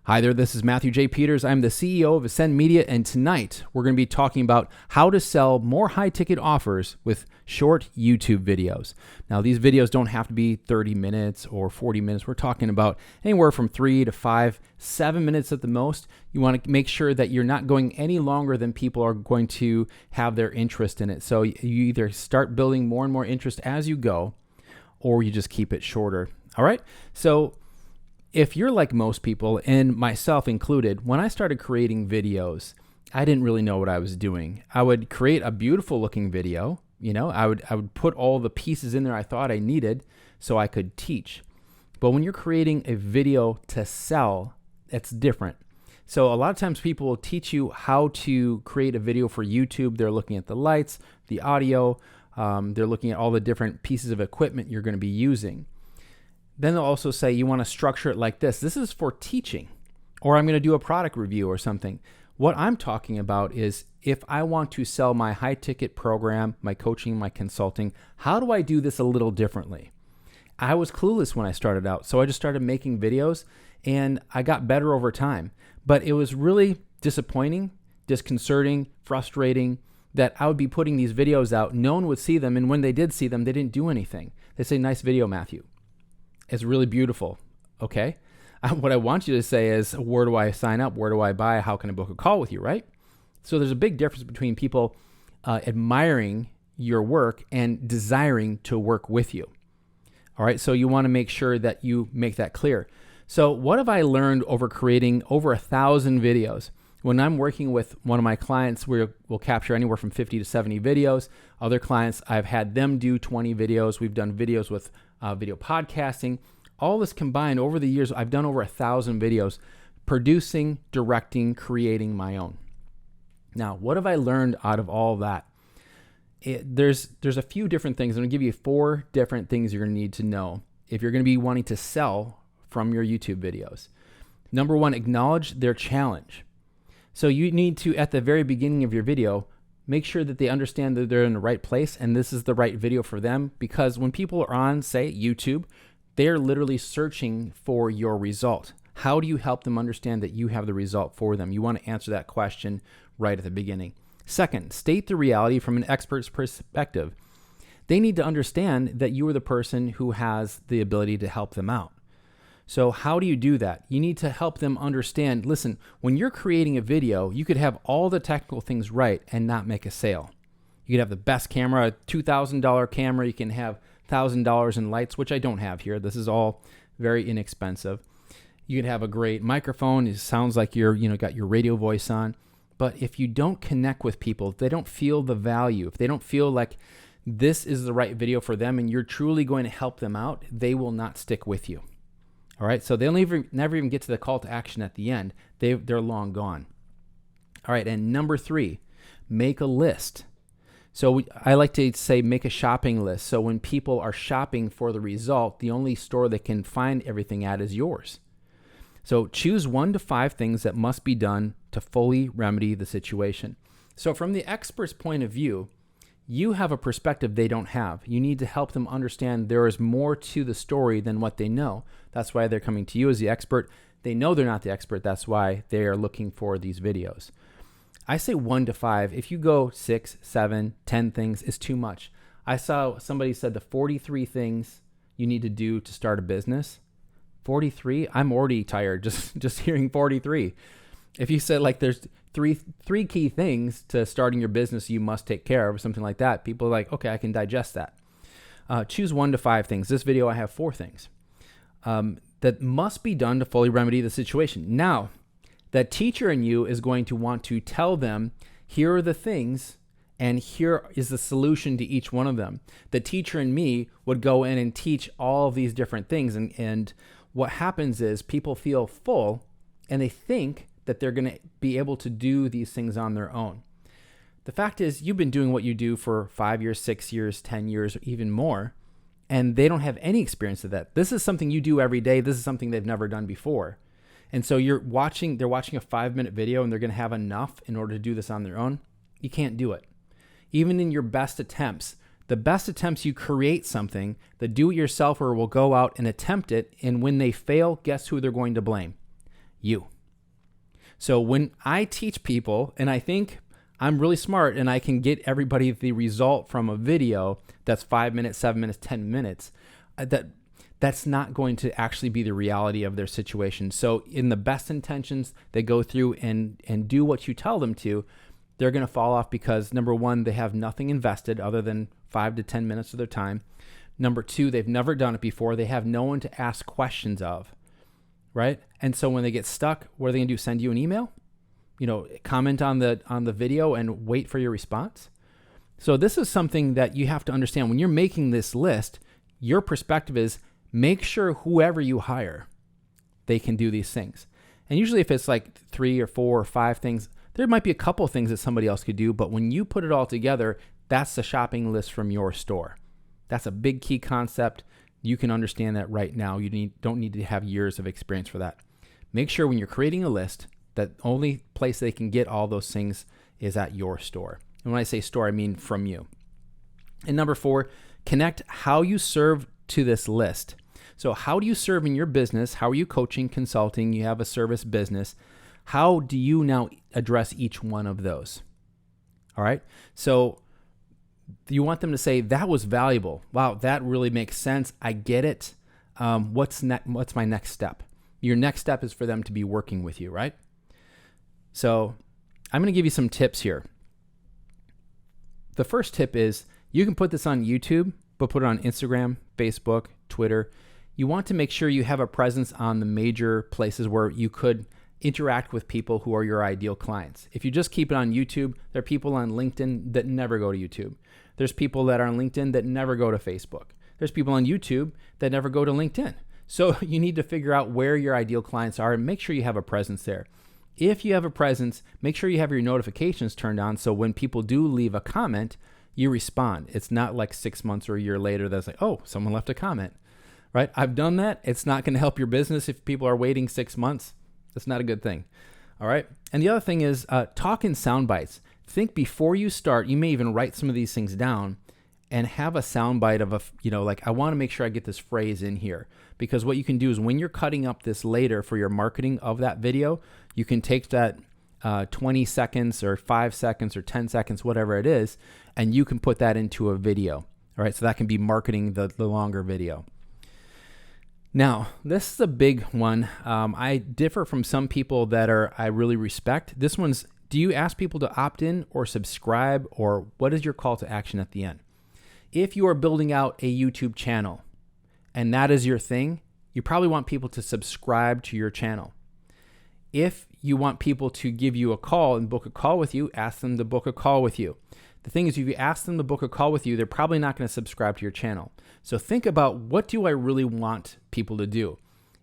Hi there, this is Matthew J. Peters. I'm the CEO of Ascend Media, and tonight we're going to be talking about how to sell more high-ticket offers with short YouTube videos. Now, these videos don't have to be 30 minutes or 40 minutes. We're talking about anywhere from 3 to 5, 7 minutes at the most. You want to make sure that you're not going any longer than people are going to have their interest in it. So you either start building more and more interest as you go, or you just keep it shorter. All right? So if you're like most people, and myself included, when I started creating videos, I didn't really know what I was doing. I would create a beautiful looking video. I would put all the pieces in there I thought I needed so I could teach. But when you're creating a video to sell, it's different. So a lot of times people will teach you how to create a video for YouTube. They're looking at the lights, the audio, they're looking at all the different pieces of equipment you're going to be using. Then they'll also say you want to structure it like this. This is for teaching, or I'm going to do a product review or something. What I'm talking about is if I want to sell my high ticket program, my coaching, my consulting, how do I do this a little differently? I was clueless when I started out, so I just started making videos and I got better over time. But it was really disappointing, disconcerting, frustrating that I would be putting these videos out. No one would see them, and when they did see them, they didn't do anything. They say, "Nice video, Matthew. It's really beautiful." Okay. What I want you to say is, where do I sign up? Where do I buy? How can I book a call with you? Right? So there's a big difference between people admiring your work and desiring to work with you. All right. So you want to make sure that you make that clear. So what have I learned over creating over 1,000 videos? When I'm working with one of my clients, we'll capture anywhere from 50 to 70 videos. Other clients, I've had them do 20 videos. We've done videos with video podcasting. All this combined over the years, I've done over 1,000 videos, producing, directing, creating my own. Now, what have I learned out of all that? There's a few different things. I'm going to give you 4 different things you're going to need to know if you're going to be wanting to sell from your YouTube videos. Number 1, acknowledge their challenge. So you need to, at the very beginning of your video, make sure that they understand that they're in the right place and this is the right video for them, because when people are on, say, YouTube, they're literally searching for your result. How do you help them understand that you have the result for them? You want to answer that question right at the beginning. Second, state the reality from an expert's perspective. They need to understand that you are the person who has the ability to help them out. So how do you do that? You need to help them understand, listen, when you're creating a video, you could have all the technical things right and not make a sale. You could have the best camera, a $2,000 camera. You can have $1,000 in lights, which I don't have here. This is all very inexpensive. You could have a great microphone. It sounds like you're, got your radio voice on. But if you don't connect with people, if they don't feel the value, if they don't feel like this is the right video for them and you're truly going to help them out, they will not stick with you. All right, so they'll never even get to the call to action at the end. They're long gone. All right, and number 3, make a list. So I like to say make a shopping list. So when people are shopping for the result, the only store they can find everything at is yours. So choose 1 to 5 things that must be done to fully remedy the situation. So from the expert's point of view, you have a perspective they don't have. You need to help them understand there is more to the story than what they know. That's why they're coming to you as the expert. They know they're not the expert. That's why they are looking for these videos. I say 1 to 5. If you go 6, 7, 10 things, it's too much. I saw somebody said the 43 things you need to do to start a business. 43? I'm already tired just hearing 43. If you said like there's three key things to starting your business you must take care of, or something like that, people are like, okay, I can digest that. Choose 1 to 5 things. This video, I have 4 things that must be done to fully remedy the situation. Now, that teacher in you is going to want to tell them, here are the things, and here is the solution to each one of them. The teacher in me would go in and teach all of these different things, and what happens is people feel full, and they think that they're going to be able to do these things on their own. The fact is, you've been doing what you do for 5 years, 6 years, 10 years, or even more, and they don't have any experience of that. This is something you do every day. This is something they've never done before. And so they're watching a 5-minute video and they're going to have enough in order to do this on their own. You can't do it. Even in your best attempts, you create something, the do-it-yourselfer will go out and attempt it, and when they fail, guess who they're going to blame? You. So when I teach people, and I think I'm really smart and I can get everybody the result from a video that's 5 minutes, 7 minutes, 10 minutes, that's not going to actually be the reality of their situation. So in the best intentions, they go through and do what you tell them to, they're going to fall off because, number one, they have nothing invested other than 5 to 10 minutes of their time. Number two, they've never done it before. They have no one to ask questions of, right? And so when they get stuck, what are they going to do? Send you an email? Comment on the video and wait for your response? So this is something that you have to understand. When you're making this list, your perspective is make sure whoever you hire, they can do these things. And usually if it's like 3 or 4 or 5 things, there might be a couple things that somebody else could do, but when you put it all together, that's the shopping list from your store. That's a big key concept. You can understand that right now. You don't need to have years of experience for that. Make sure when you're creating a list that the only place they can get all those things is at your store. And when I say store, I mean from you. And number 4, connect how you serve to this list. So how do you serve in your business? How are you coaching, consulting? You have a service business. How do you now address each one of those? All right. So you want them to say, that was valuable. Wow, that really makes sense. I get it. What's my next step? Your next step is for them to be working with you, right? So I'm going to give you some tips here. The first tip is you can put this on YouTube, but put it on Instagram, Facebook, Twitter. You want to make sure you have a presence on the major places where you could interact with people who are your ideal clients. If you just keep it on YouTube, there are people on LinkedIn that never go to YouTube. There's people that are on LinkedIn that never go to Facebook. There's people on YouTube that never go to LinkedIn. So you need to figure out where your ideal clients are and make sure you have a presence there. If you have a presence, make sure you have your notifications turned on so when people do leave a comment, you respond. It's not like 6 months or a year later that's like, oh, someone left a comment, right? I've done that. It's not going to help your business if people are waiting 6 months. That's not a good thing. All right. And the other thing is talk in sound bites. Think before you start, you may even write some of these things down and have a sound bite of I want to make sure I get this phrase in here, because what you can do is when you're cutting up this later for your marketing of that video, you can take that 20 seconds or 5 seconds or 10 seconds, whatever it is, and you can put that into a video. All right. So that can be marketing the longer video. Now, this is a big one. I differ from some people that I really respect. This one's, do you ask people to opt in or subscribe, or what is your call to action at the end? If you are building out a YouTube channel and that is your thing, you probably want people to subscribe to your channel. If you want people to give you a call and book a call with you, ask them to book a call with you. The thing is, if you ask them to book a call with you, they're probably not going to subscribe to your channel. So think about, what do I really want people to do?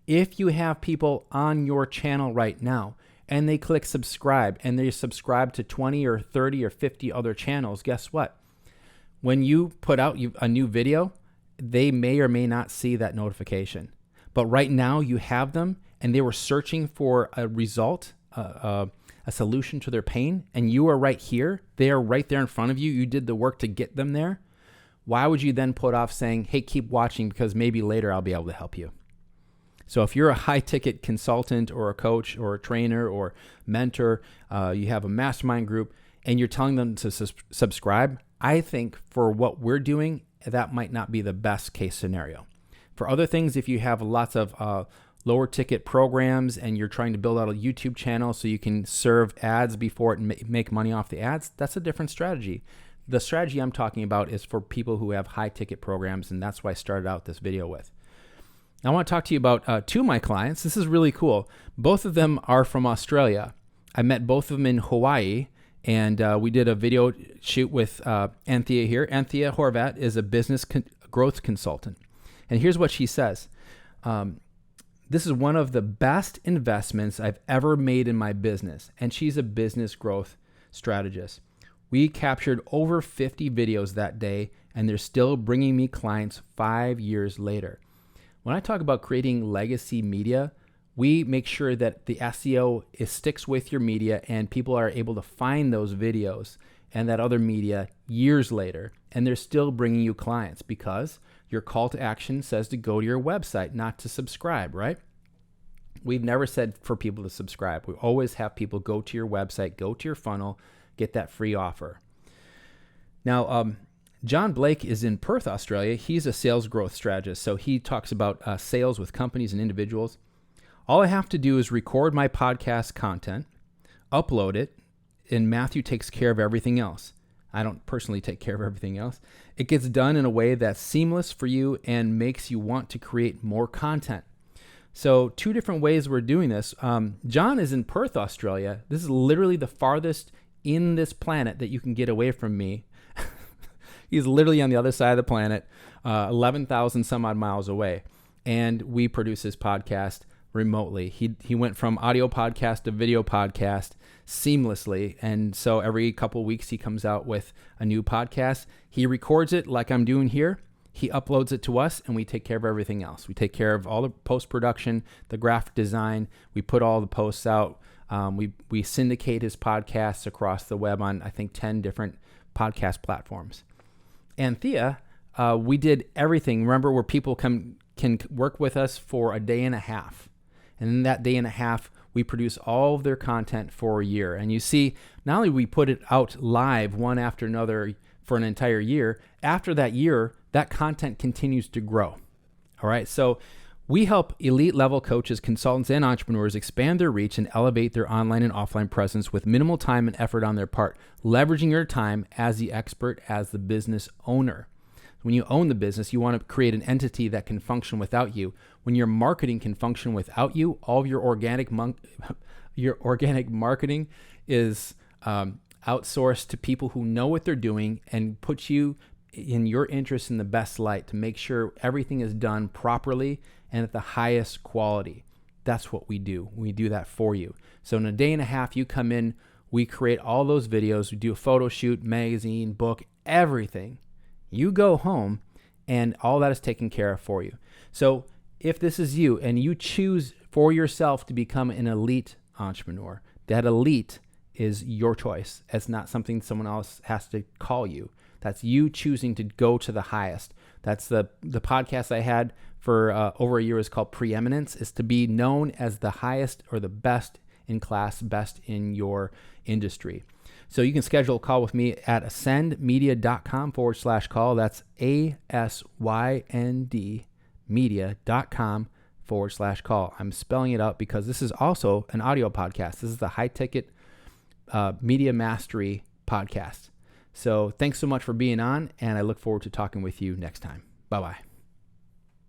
If you have people on your channel right now and they click subscribe and they subscribe to 20 or 30 or 50 other channels, guess what? When you put out a new video, they may or may not see that notification. But right now you have them and they were searching for a result, a solution to their pain, and you are right here. They are right there in front of you. You did the work to get them there. Why would you then put off saying, hey, keep watching because maybe later I'll be able to help you? So if you're a high-ticket consultant or a coach or a trainer or mentor, you have a mastermind group, and you're telling them to subscribe, I think for what we're doing, that might not be the best case scenario. For other things, if you have lots of lower ticket programs and you're trying to build out a YouTube channel so you can serve ads before it make money off the ads, that's a different strategy. The strategy I'm talking about is for people who have high ticket programs, and that's why I started out this video with. I want to talk to you about 2 of my clients. This is really cool. Both of them are from Australia. I met both of them in Hawaii, and we did a video shoot with Anthea here. Anthea Horvat is a business growth consultant. And here's what she says. This is one of the best investments I've ever made in my business. And she's a business growth strategist. We captured over 50 videos that day, and they're still bringing me clients 5 years later. When I talk about creating legacy media, we make sure that the SEO sticks with your media and people are able to find those videos and that other media years later, and they're still bringing you clients because your call to action says to go to your website, not to subscribe, right? We've never said for people to subscribe. We always have people go to your website, go to your funnel, get that free offer. Now, John Blake is in Perth, Australia. He's a sales growth strategist. So he talks about sales with companies and individuals. All I have to do is record my podcast content, upload it, and Matthew takes care of everything else. I don't personally take care of everything else. It gets done in a way that's seamless for you and makes you want to create more content. So 2 different ways we're doing this. John is in Perth, Australia. This is literally the farthest in this planet that you can get away from me. He's literally on the other side of the planet, 11,000 some odd miles away. And we produce his podcast remotely. He went from audio podcast to video podcast seamlessly. And so every couple of weeks he comes out with a new podcast. He records it like I'm doing here. He uploads it to us, and we take care of everything else. We take care of all the post-production, the graphic design. We put all the posts out. We syndicate his podcasts across the web on, I think, 10 different podcast platforms. And Thea, we did everything. Remember, where people can work with us for a day and a half. And in that day and a half, we produce all of their content for a year. And you see, not only we put it out live one after another for an entire year, after that year, that content continues to grow. All right. So we help elite level coaches, consultants, and entrepreneurs expand their reach and elevate their online and offline presence with minimal time and effort on their part, leveraging your time as the expert, as the business owner. When you own the business, you want to create an entity that can function without you. When your marketing can function without you, all of your organic marketing is outsourced to people who know what they're doing and put you in your interest in the best light to make sure everything is done properly and at the highest quality. That's what we do. We do that for you. So in a day and a half, you come in, we create all those videos, we do a photo shoot, magazine, book, everything. You go home and all that is taken care of for you. So if this is you and you choose for yourself to become an elite entrepreneur, that elite is your choice. It's not something someone else has to call you. That's you choosing to go to the highest. That's the podcast I had for over a year is called Preeminence, is to be known as the highest or the best in class, best in your industry. So you can schedule a call with me at asyndmedia.com/call. That's ASYND media.com/call. I'm spelling it out because this is also an audio podcast. This is the High Ticket Media Mastery podcast. So thanks so much for being on, and I look forward to talking with you next time. Bye-bye.